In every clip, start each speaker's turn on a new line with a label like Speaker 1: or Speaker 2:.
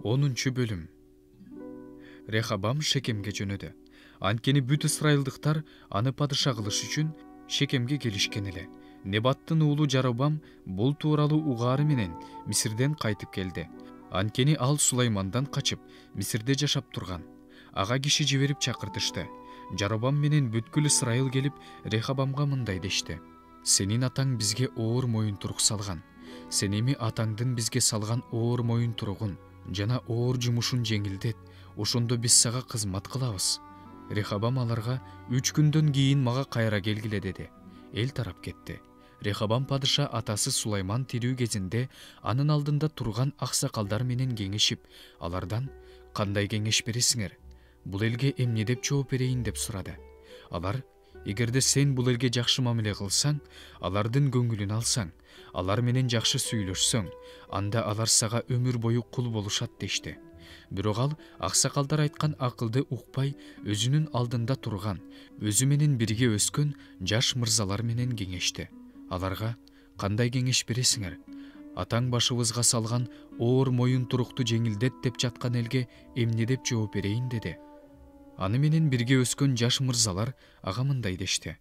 Speaker 1: 10 бөлүм. Рехабам Шекемге жөнөдү. Анткени бүт ысрайылдыктар аны падыша кылыш үчүн Шекемге келишкен эле. Небаттын уулу Жаробам бул тууралуу угаары менен Мисирден кайтып келди. Анткени ал Сулаймандан качып Мисирде жашап турган. Ага киши жиберип чакыртышты. Жаробам менен бүткүл Ысрайыл келип Рехабамга мындай дешти: "Сенин атаң бизге оор моюн турук салган. Сен эми атаңдын бизге салган оор моюн туругун жана оор жумушун жеңилдет. Ошондо биз сага кызмат кылабыз." Рехабам аларга: "3 күндөн кийин мага кайра келгиле" деди. Эл тарап кетти. Рехабам падыша атасы Сулайман тирүү кезинде анын алдында турган аксакалдар менен кеңешип, алардан: "Кандай кеңеш бересиңер? Бул элге эмне деп жооп берейин?" деп сурады. Алар: "Эгерде сен бул элге жакшы мамиле кылсаң, алардын көңүлүн алсаң, алар менен жакшы сүйлөшсөң, анда алар сага өмүр бою кул болушат" дешти. Бирок ал аксакалдар айткан акылды укпай, өзүнүн алдында турган, өзү менен бирге өскөн жаш мырзалар менен кеңешти. Аларга: "Кандай кеңеш бересиңер? Атаң башыбызга салган оор моюн турукту жеңилдет деп жаткан элге эмне деп жооп берейин?" деди. Аны менен бирге өскөн жаш мырзалар ага мындай дешти: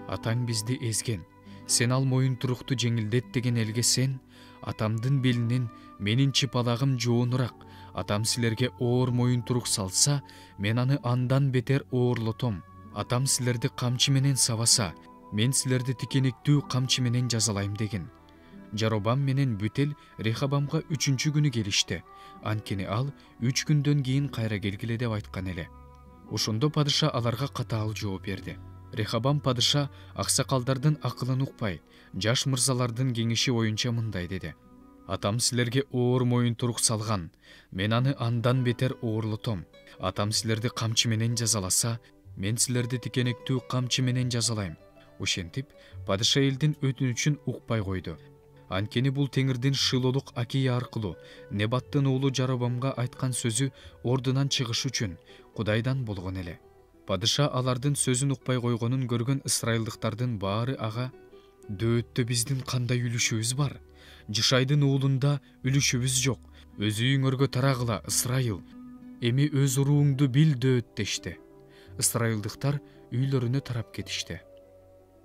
Speaker 1: "Атаң бизди эзген. Сен ал моюн турукту жеңилдет деген элге сен: атамдын белинен менин чыпалагым жоонураак, атам силерге оор моюн турук салса, мен аны андан бетер оорлотом. Атам силерди камчы менен сабаса, мен силерди тикенектүү камчы менен жазалайм" деген. Жаробам менен бүт эл Рехабамга 3-күнү күнү келишти. Анткени ал 3 күндөн кийин кайра келгиле деп айткан эле. Ошондо падыша аларга катаал жооп берди. Рехабам падыша аксакалдардын акылын укпай, жаш мырзалардын кеңеши боюнча мындай деди: "Атам силерге оор моюн турук салган, мен аны андан бетер оорлотом. Атам силерди камчы менен жазаласа, мен силерди тикенектүү камчы менен жазалайм." Ошентип, падыша элдин өтүнүчүн укпай койду. Анткени бул Теңирдин шылоолук Акия аркылуу Небаттын уулу Жаробамга айткан сөзү ордунан чыгыш үчүн Кудайдан болгон эле. Падыша алардын сөзүн укпай койгонун көргөн ысрайылдыктардын баары ага: "Дөөттө биздин кандай үлүшүбүз бар? Жышайдын уулунда үлүшүбүз жок. Өз үйүңөргө тарагыла, Ысрайыл. Эми өз урууңду бил" дөөт дешти. Ысрайылдыктар үйлөрүнө тарап кетишти.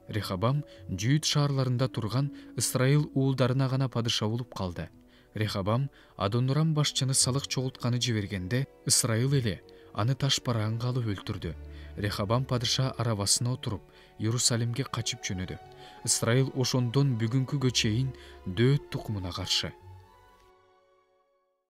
Speaker 1: Рехабам Жүйүт шаарларында турган Ысрайыл уулдарына гана падыша болуп калды. Рехабам Адонурам башчыны салык чогултканы жибергенде, Ысрайыл эли аны таш бараанга алып өлтүрдү. Рехабам падыша арабасына отуруп, Иерусалимге качып жөнөдү. Ысрайыл ошондон бүгүнкүгө чейин Дөөт тукумуна каршы.